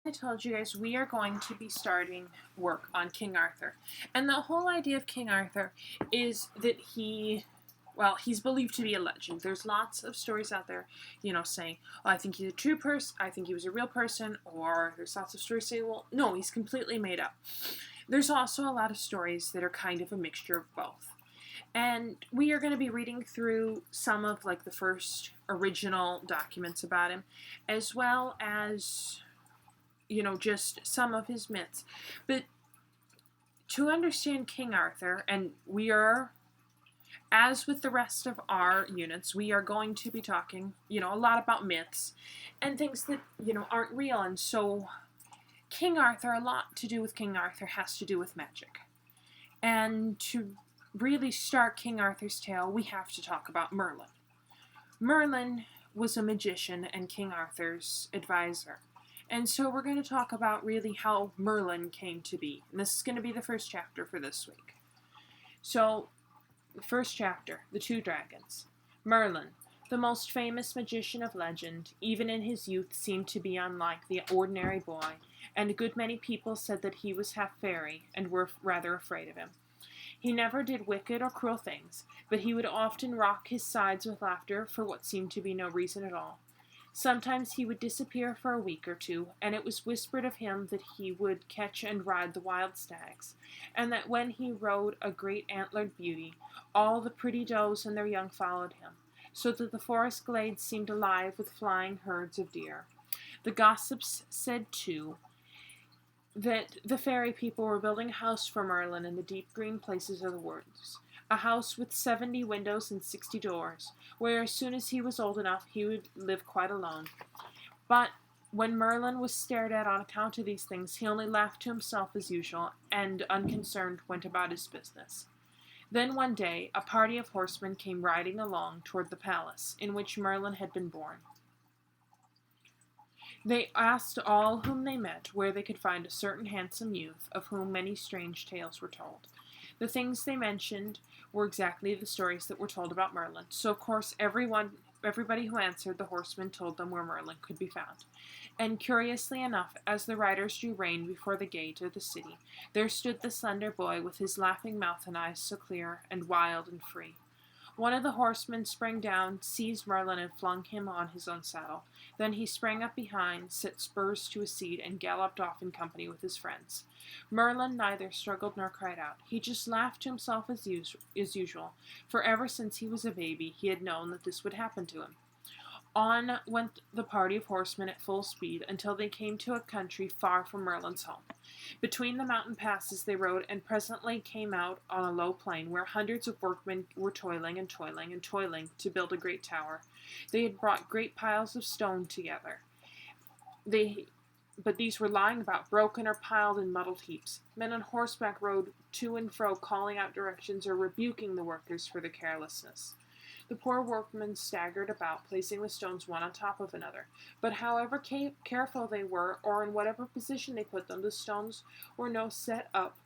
I told you guys we are going to be starting work on King Arthur. And the whole idea of King Arthur is that he's believed to be a legend. There's lots of stories out there, saying, oh, I think he's a true person, I think he was a real person, or there's lots of stories saying, well, no, he's completely made up. There's also a lot of stories that are kind of a mixture of both. And we are going to be reading through some of the first original documents about him, as well as just some of his myths. But to understand King Arthur, and we are, as with the rest of our units, we are going to be talking, a lot about myths and things that, aren't real. And so, King Arthur, a lot to do with King Arthur has to do with magic. And to really start King Arthur's tale, we have to talk about Merlin. Merlin was a magician and King Arthur's advisor. And so we're going to talk about really how Merlin came to be. And this is going to be the first chapter for this week. So, the first chapter, The Two Dragons. Merlin, the most famous magician of legend, even in his youth seemed to be unlike the ordinary boy, and a good many people said that he was half fairy and were rather afraid of him. He never did wicked or cruel things, but he would often rock his sides with laughter for what seemed to be no reason at all. Sometimes he would disappear for a week or two, and it was whispered of him that he would catch and ride the wild stags, and that when he rode a great antlered beauty, all the pretty does and their young followed him, so that the forest glades seemed alive with flying herds of deer. The gossips said, too, that the fairy people were building a house for Merlin in the deep green places of the woods, a house with 70 windows and 60 doors, where as soon as he was old enough he would live quite alone. But when Merlin was stared at on account of these things, he only laughed to himself as usual, and unconcerned went about his business. Then one day a party of horsemen came riding along toward the palace in which Merlin had been born. They asked all whom they met where they could find a certain handsome youth, of whom many strange tales were told. The things they mentioned were exactly the stories that were told about Merlin, so of course everybody who answered the horsemen told them where Merlin could be found. And curiously enough, as the riders drew rein before the gate of the city, there stood the slender boy with his laughing mouth and eyes so clear and wild and free. One of the horsemen sprang down, seized Merlin, and flung him on his own saddle. Then he sprang up behind, set spurs to his seat, and galloped off in company with his friends. Merlin neither struggled nor cried out. He just laughed to himself as usual, for ever since he was a baby he had known that this would happen to him. On went the party of horsemen at full speed until they came to a country far from Merlin's home. Between the mountain passes they rode, and presently came out on a low plain where hundreds of workmen were toiling and toiling and toiling to build a great tower. They had brought great piles of stone together. But these were lying about, broken or piled in muddled heaps. Men on horseback rode to and fro, calling out directions or rebuking the workers for their carelessness. The poor workmen staggered about, placing the stones one on top of another. But however careful they were, or in whatever position they put them, the stones were no set up,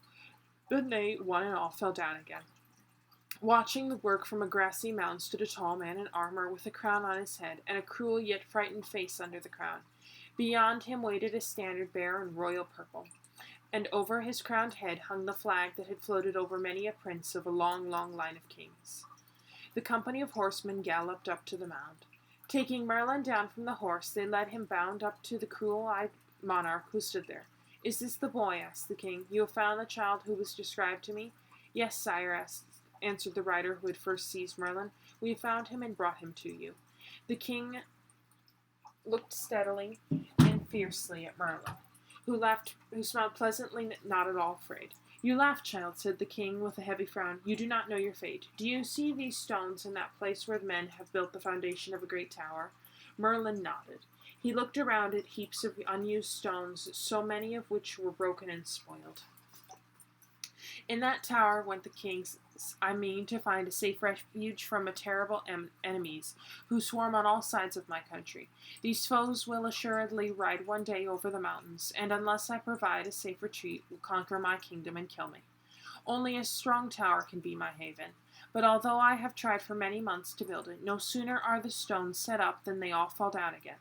but they, one and all, fell down again. Watching the work from a grassy mound stood a tall man in armor, with a crown on his head, and a cruel yet frightened face under the crown. Beyond him waited a standard bearer in royal purple, and over his crowned head hung the flag that had floated over many a prince of a long, long line of kings. The company of horsemen galloped up to the mound. Taking Merlin down from the horse, they led him bound up to the cruel-eyed monarch who stood there. "Is this the boy?" asked the king. "You have found the child who was described to me?" "Yes, sire," answered the rider who had first seized Merlin. "We have found him and brought him to you." The king looked steadily and fiercely at Merlin, who smiled pleasantly, not at all afraid. "You laugh, child," said the king with a heavy frown. "You do not know your fate. Do you see these stones in that place where the men have built the foundation of a great tower?" Merlin nodded. He looked around at heaps of unused stones, so many of which were broken and spoiled. "In that tower went the kings. I mean to find a safe refuge from terrible enemies who swarm on all sides of my country. These foes will assuredly ride one day over the mountains, and unless I provide a safe retreat, will conquer my kingdom and kill me. Only a strong tower can be my haven. But although I have tried for many months to build it, no sooner are the stones set up than they all fall down again.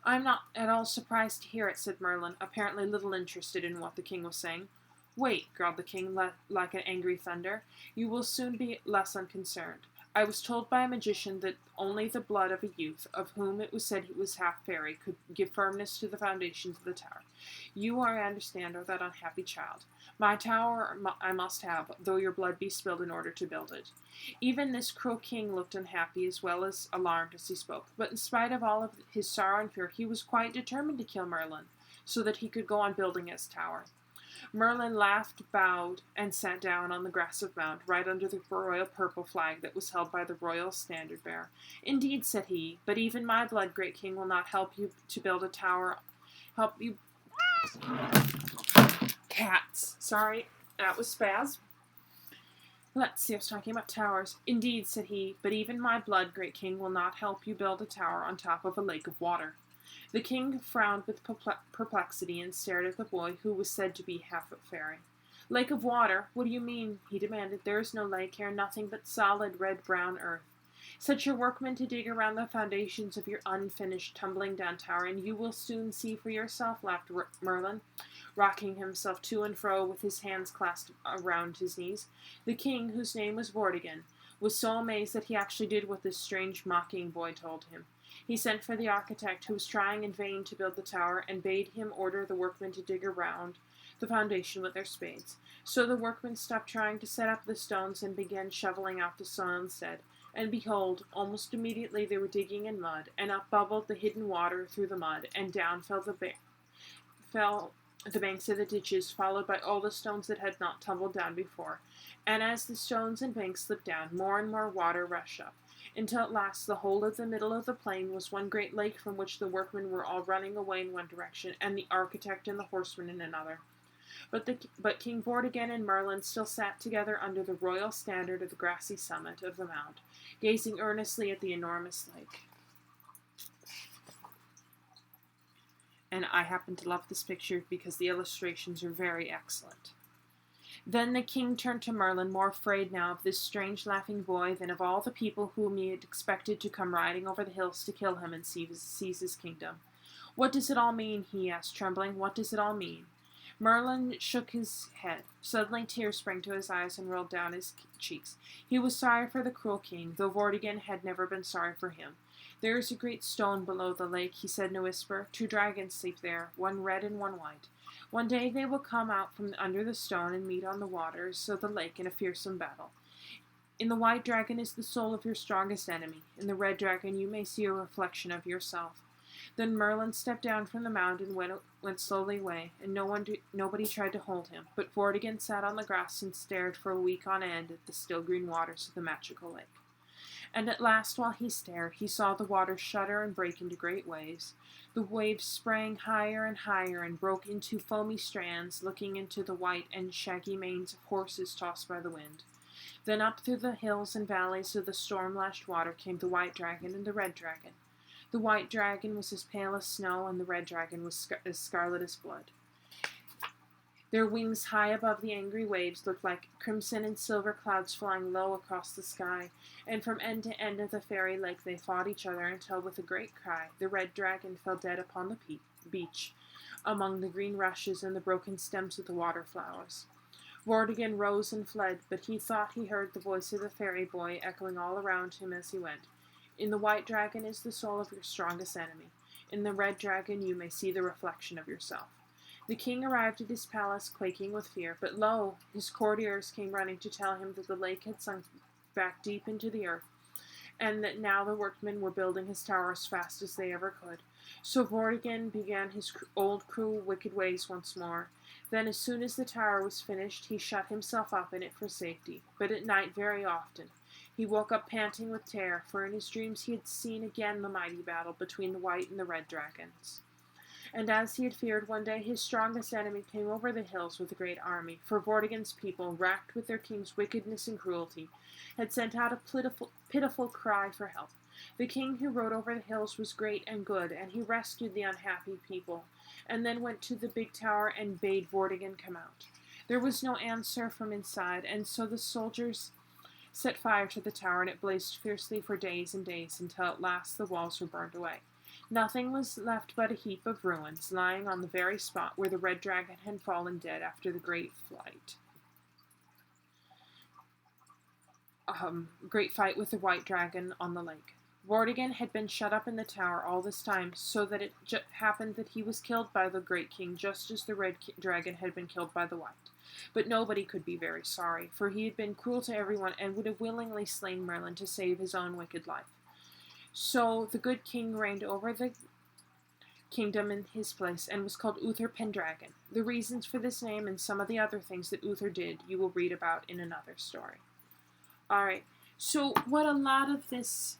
"I am not at all surprised to hear it," said Merlin, apparently little interested in what the king was saying. "Wait," growled the king, like an angry thunder. "You will soon be less unconcerned. I was told by a magician that only the blood of a youth, of whom it was said he was half fairy, could give firmness to the foundations of the tower. You, I understand, are that unhappy child. My tower I must have, though your blood be spilled in order to build it." Even this cruel king looked unhappy as well as alarmed as he spoke, but in spite of all of his sorrow and fear, he was quite determined to kill Merlin, so that he could go on building his tower. Merlin laughed, bowed, and sat down on the grassive mound, right under the royal purple flag that was held by the royal standard-bearer. "Indeed," said he, "but even my blood, great king, will not help you to build a tower. Help you... Cats. Sorry, that was Spaz. Let's see, I was talking about towers. "Indeed," said he, "but even my blood, great king, will not help you build a tower on top of a lake of water." The king frowned with perplexity and stared at the boy, who was said to be half a fairy. "Lake of water? What do you mean?" he demanded. "There is no lake here, nothing but solid red-brown earth. Set your workmen to dig around the foundations of your unfinished, tumbling-down tower, and you will soon see for yourself," laughed Merlin, rocking himself to and fro with his hands clasped around his knees. The king, whose name was Vortigern, was so amazed that he actually did what this strange, mocking boy told him. He sent for the architect, who was trying in vain to build the tower, and bade him order the workmen to dig around the foundation with their spades. So the workmen stopped trying to set up the stones and began shoveling out the soil instead. And behold, almost immediately they were digging in mud, and up bubbled the hidden water through the mud, and down fell the banks of the ditches, followed by all the stones that had not tumbled down before. And as the stones and banks slipped down, more and more water rushed up, until at last the whole of the middle of the plain was one great lake, from which the workmen were all running away in one direction, and the architect and the horsemen in another. But King Vortigern and Merlin still sat together under the royal standard at the grassy summit of the mount, gazing earnestly at the enormous lake. And I happen to love this picture because the illustrations are very excellent. Then the king turned to Merlin, more afraid now of this strange laughing boy than of all the people whom he had expected to come riding over the hills to kill him and seize his kingdom. "What does it all mean?" he asked, trembling. "What does it all mean?" Merlin shook his head. Suddenly tears sprang to his eyes and rolled down his cheeks. He was sorry for the cruel king, though Vortigern had never been sorry for him. "There is a great stone below the lake," he said in a whisper. "Two dragons sleep there, one red and one white. One day they will come out from under the stone and meet on the waters of the lake in a fearsome battle. In the white dragon is the soul of your strongest enemy. In the red dragon you may see a reflection of yourself." Then Merlin stepped down from the mound and went slowly away, and nobody tried to hold him, but Vortigern sat on the grass and stared for a week on end at the still green waters of the magical lake. And at last, while he stared, he saw the water shudder and break into great waves. The waves sprang higher and higher and broke into foamy strands, looking into the white and shaggy manes of horses tossed by the wind. Then up through the hills and valleys of the storm-lashed water came the white dragon and the red dragon. The white dragon was as pale as snow, and the red dragon was as scarlet as blood. Their wings high above the angry waves looked like crimson and silver clouds flying low across the sky, and from end to end of the fairy lake they fought each other until, with a great cry, the red dragon fell dead upon the beach, among the green rushes and the broken stems of the water flowers. Vortigern rose and fled, but he thought he heard the voice of the fairy boy echoing all around him as he went. "In the white dragon is the soul of your strongest enemy. In the red dragon you may see the reflection of yourself." The king arrived at his palace quaking with fear, but lo! His courtiers came running to tell him that the lake had sunk back deep into the earth, and that now the workmen were building his tower as fast as they ever could. So Vortigern began his old cruel wicked ways once more. Then, as soon as the tower was finished, he shut himself up in it for safety, but at night very often. He woke up panting with terror, for in his dreams he had seen again the mighty battle between the white and the red dragons. And as he had feared, one day his strongest enemy came over the hills with a great army, for Vortigern's people, racked with their king's wickedness and cruelty, had sent out a pitiful cry for help. The king who rode over the hills was great and good, and he rescued the unhappy people, and then went to the big tower and bade Vortigern come out. There was no answer from inside, and so the soldiers set fire to the tower, and it blazed fiercely for days and days, until at last the walls were burned away. Nothing was left but a heap of ruins, lying on the very spot where the red dragon had fallen dead after the great fight with the white dragon on the lake. Vortigern had been shut up in the tower all this time, so that it happened that he was killed by the great king just as the red dragon had been killed by the white. But nobody could be very sorry, for he had been cruel to everyone and would have willingly slain Merlin to save his own wicked life. So the good king reigned over the kingdom in his place and was called Uther Pendragon. The reasons for this name and some of the other things that Uther did you will read about in another story. Alright, so what a lot of this...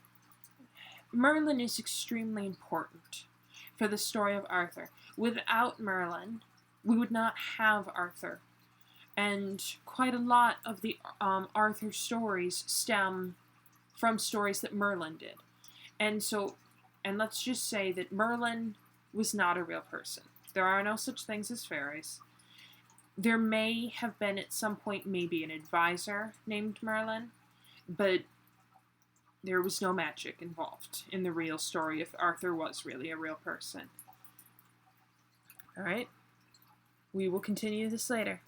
Merlin is extremely important for the story of Arthur. Without Merlin, we would not have Arthur. And quite a lot of the Arthur stories stem from stories that Merlin did. And let's just say that Merlin was not a real person. There are no such things as fairies. There may have been at some point maybe an advisor named Merlin, but there was no magic involved in the real story if Arthur was really a real person. Alright, we will continue this later.